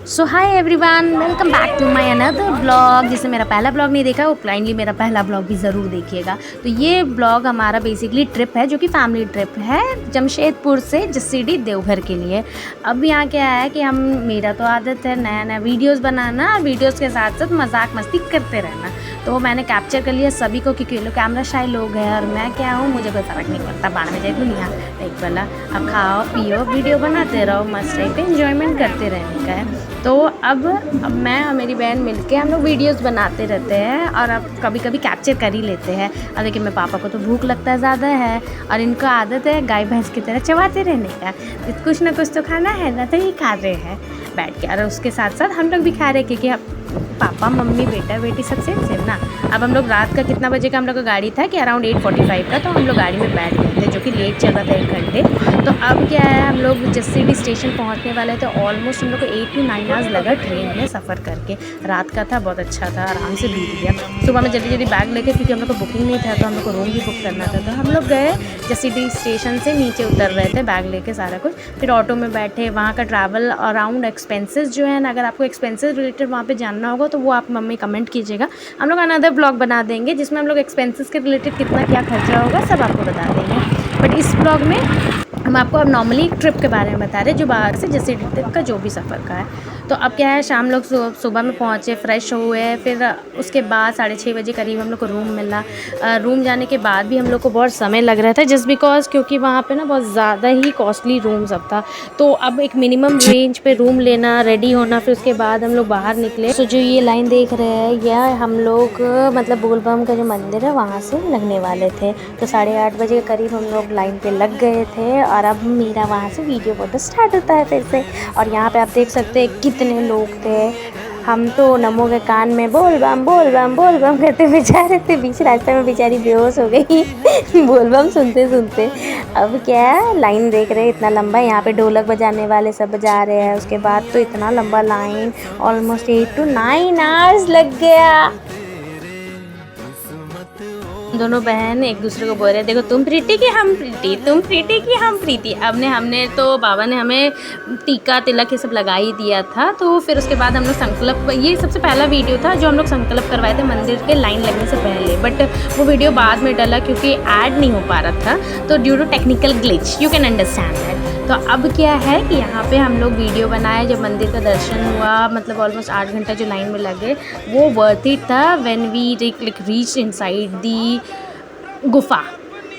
So hi everyone, welcome back to my another blog. जिसने मेरा पहला ब्लॉग नहीं देखा वो काइंडली मेरा पहला ब्लॉग भी ज़रूर देखिएगा। तो ये ब्लॉग हमारा बेसिकली ट्रिप है, जो कि फैमिली ट्रिप है जमशेदपुर से जसीडीह देवघर के लिए। अब यहाँ क्या है कि मेरा तो आदत है नया नया वीडियोज़ बनाना, वीडियोज़ के साथ साथ मजाक मस्ती करते रहना। तो मैंने कैप्चर कर लिया सभी को, क्योंकि लोग कैमरा शाय लोग हैं और मैं क्या हूँ, मुझे कोई फ़र्क नहीं पड़ता, बाढ़ में जाए दुनिया एक वाला। अब खाओ पियो वीडियो बनाते रहो, मस्त टाइप पे इंजॉयमेंट करते रहने का है। तो अब मैं और मेरी बहन मिलके हम लोग वीडियोस बनाते रहते हैं और अब कभी कभी कैप्चर कर ही लेते हैं। अब देखिए मेरे पापा को तो भूख लगता है ज़्यादा है और इनको आदत है गाय भैंस की तरह चबाते रहने का। तो कुछ ना कुछ तो खाना है ना, तो ये खा रहे हैं बैठ के, और उसके साथ साथ हम लोग भी खा रहे हैं, क्योंकि पापा मम्मी बेटा बेटी सब सेम ना। अब हम लोग रात का कितना बजे का हम लोग का गाड़ी था कि अराउंड 8:45 का, तो हम लोग गाड़ी में बैठ गए थे, जो कि लेट चल रहा था 1 घंटे। तो अब क्या है, हम लोग जसीडीह स्टेशन पहुंचने वाले थे। ऑलमोस्ट हम लोग को 8 to 9 आवर्स लगा ट्रेन में सफ़र करके। रात का था, बहुत अच्छा था, आराम से बीत गया। सुबह में जल्दी जल्दी बैग लेके, क्योंकि हम लोग को बुकिंग नहीं था तो हम लोग को रूम भी बुक करना था। तो हम लोग गए जसीडीह स्टेशन से, नीचे उतर रहे थे बैग लेके सारा कुछ, फिर ऑटो में बैठे। वहाँ का ट्रैवल अराउंड एक्सपेंसेस जो है ना, अगर आपको एक्सपेंसेस रिलेटेड वहाँ पे जानना होगा तो वो आप मम्मी कमेंट कीजिएगा। हम लोग अनदर ब्लॉग बना देंगे जिसमें हम लोग एक्सपेंसेस के रिलेटेड कितना क्या खर्चा होगा सब आपको बता देंगे। बट इस ब्लॉग में हम आपको अब नॉर्मली एक ट्रिप के बारे में बता रहे हैं, जो बाहर से जसीडीह तक का जो भी सफ़र का है। तो अब क्या है, शाम लोग सुबह में पहुँचे, फ्रेश हुए, फिर उसके बाद 6:30 बजे करीब हम लोग को रूम मिला। रूम जाने के बाद भी हम लोग को बहुत समय लग रहा था, जस्ट बिकॉज क्योंकि वहाँ पे ना बहुत ज़्यादा ही कॉस्टली रूम सब था। तो अब एक मिनिमम रेंज पे रूम लेना, रेडी होना, फिर उसके बाद हम लोग बाहर निकले। तो जो ये लाइन देख रहे हैं, यह हम लोग मतलब बोलबम का जो मंदिर है वहाँ से लगने वाले थे। तो 8:30 बजे के करीब हम लोग लाइन पे लग गए थे और अब मेरा वहाँ से वीडियो फोटो स्टार्ट होता है फिर से। और यहाँ पे आप देख सकते हैं कितने लोग थे। हम तो नमो के कान में बोल बम करते हुए जा रहे थे, बीच रास्ते में बेचारी बेहोश हो गई बोल बम सुनते सुनते। अब क्या है, लाइन देख रहे हैं इतना लंबा, यहाँ पे ढोलक बजाने वाले सब बजा रहे हैं। उसके बाद तो इतना लंबा लाइन, ऑलमोस्ट 8 to 9 आवर्स लग गया। दोनों बहन एक दूसरे को बोल रहे, देखो तुम प्रीति की हम प्रीति, तुम प्रीति की हम प्रीति। अब हमने तो बाबा ने हमें टीका तिलक ये सब लगा ही दिया था। तो फिर उसके बाद हम लोग संकल्प, ये सबसे पहला वीडियो था जो हम लोग संकल्प करवाए थे मंदिर के लाइन लगने से पहले। बट वो वीडियो बाद में डला क्योंकि ऐड नहीं हो पा रहा था, तो due to technical glitch, you can understand that. तो अब क्या है कि यहाँ पे हम लोग वीडियो बनाए, जब मंदिर का दर्शन हुआ, मतलब ऑलमोस्ट 8 घंटा जो लाइन में लगे वो वर्थ इट था। When we reach inside the गुफा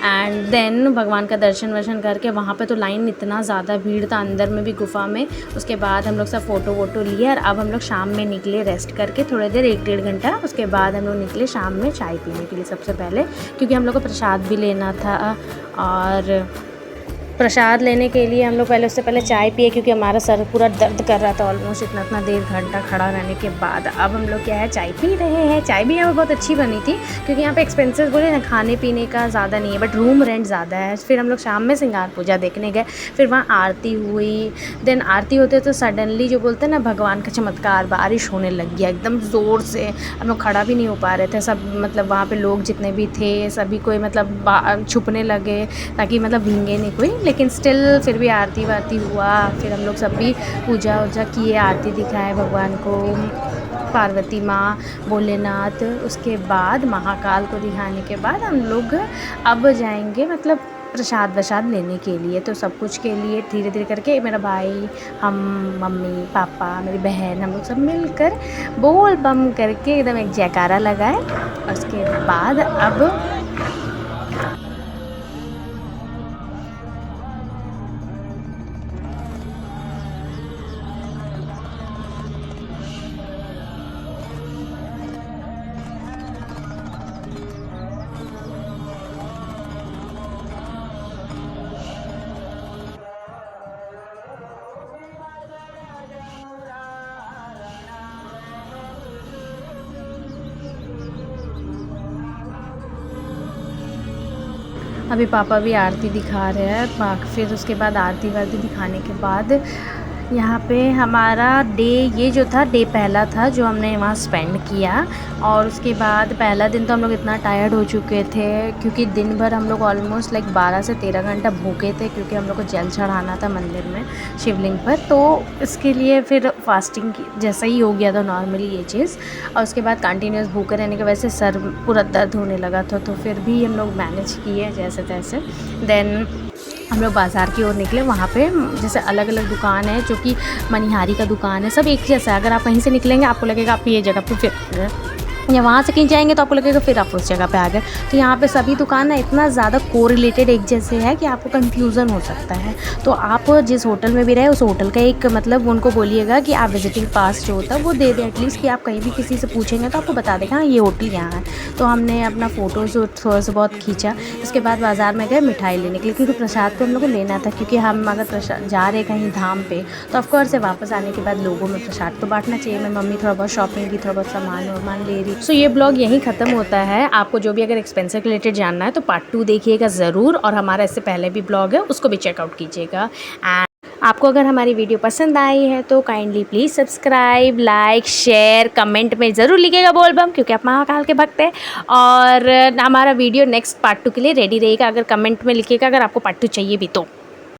एंड देन भगवान का दर्शन वर्शन करके, वहाँ पे तो लाइन इतना ज़्यादा भीड़ था अंदर में भी गुफा में। उसके बाद हम लोग सब फ़ोटो वोटो लिए और अब हम लोग शाम में निकले रेस्ट करके थोड़ी देर, 1-1.5 घंटा। उसके बाद हम लोग निकले शाम में चाय पीने के लिए सबसे पहले, क्योंकि हम लोग को प्रसाद भी लेना था। और प्रसाद लेने के लिए हम लोग पहले, उससे पहले चाय पिए, क्योंकि हमारा सर पूरा दर्द कर रहा था ऑलमोस्ट इतना देर घंटा खड़ा रहने के बाद। अब हम लोग क्या है, चाय पी रहे हैं। चाय भी यहाँ पर बहुत अच्छी बनी थी, क्योंकि यहाँ पे एक्सपेंसेस बोले ना खाने पीने का ज़्यादा नहीं है, बट रूम रेंट ज़्यादा है। फिर हम लोग शाम में श्रृंगार पूजा देखने गए, फिर वहाँ आरती हुई। देन आरती होते तो सडनली जो बोलते हैं ना, भगवान का चमत्कार, बारिश होने लग गया एकदम ज़ोर से। हम लोग खड़ा भी नहीं हो पा रहे थे, सब मतलब वहाँ पर लोग जितने भी थे सभी कोई मतलब छुपने लगे ताकि मतलब भींगे नहीं कोई, लेकिन स्टिल फिर भी आरती वारती हुआ। फिर हम लोग सब भी पूजा वूजा किए, आरती दिखाए भगवान को, पार्वती माँ, भोलेनाथ। उसके बाद महाकाल को दिखाने के बाद हम लोग अब जाएंगे मतलब प्रसाद वसाद लेने के लिए। तो सब कुछ के लिए धीरे धीरे करके मेरा भाई, हम, मम्मी, पापा, मेरी बहन, हम लोग सब मिलकर बोल बम करके एकदम एक जयकारा लगाए। उसके बाद अब अभी पापा भी आरती दिखा रहे हैं। फिर उसके बाद आरती वारती दिखाने के बाद यहाँ पे हमारा डे ये जो था डे पहला था जो हमने वहाँ स्पेंड किया। और उसके बाद पहला दिन तो हम लोग इतना टायर्ड हो चुके थे क्योंकि दिन भर हम लोग ऑलमोस्ट लाइक 12 से 13 घंटा भूखे थे क्योंकि हम लोग को जल चढ़ाना था मंदिर में शिवलिंग पर। तो इसके लिए फिर फास्टिंग जैसा ही हो गया था नॉर्मली ये चीज़। और उसके बाद कंटिन्यूस भूखे रहने की वजह से सर पूरा दर्द होने लगा था, तो फिर भी हम लोग मैनेज किए जैसे तैसे। देन हम लोग बाज़ार की ओर निकले। वहाँ पे जैसे अलग अलग दुकान है जो कि मनिहारी का दुकान है, सब एक जैसा है। अगर आप कहीं से निकलेंगे आपको लगेगा आप ये जगह पे फिर या वहाँ से कहीं जाएंगे तो आपको लगेगा फिर आप उस जगह पे आ गए। तो यहाँ पे सभी दुकान ना इतना ज़्यादा कोरिलेटेड एक जैसे है कि आपको कंफ्यूजन हो सकता है। तो आप जिस होटल में भी रहे उस होटल का एक मतलब उनको बोलिएगा कि आप विजिटिंग पास जो होता है वो दे दें एटलीस्ट, कि आप कहीं भी किसी से पूछेंगे तो आपको बता देगा हाँ ये होटल यहाँ है। तो हमने अपना फ़ोटोज़ थोड़ा सा बहुत खींचा। उसके बाद बाज़ार में गए मिठाई लेने के लिए क्योंकि प्रसाद को हम लोग को लेना था, क्योंकि हम अगर प्रसाद जा रहे कहीं धाम पे तो ऑफकोर्स से वापस आने के बाद लोगों में प्रसाद तो बांटना चाहिए। मैं मम्मी थोड़ा बहुत शॉपिंग की, थोड़ा बहुत सामान वामान ले रही। सो ये ब्लॉग यहीं ख़त्म होता है। आपको जो भी अगर एक्सपेंसिव रिलेटेड जानना है तो पार्ट 2 देखिएगा ज़रूर, और हमारा इससे पहले भी ब्लॉग है उसको भी चेकआउट कीजिएगा। एंड आपको अगर हमारी वीडियो पसंद आई है तो kindly please subscribe, like, share, comment में ज़रूर लिखिएगा बोल बम, क्योंकि आप महाकाल के भक्त हैं। और हमारा वीडियो नेक्स्ट पार्ट 2 के लिए रेडी रहेगा। अगर कमेंट में लिखिएगा अगर आपको पार्ट 2 चाहिए भी तो।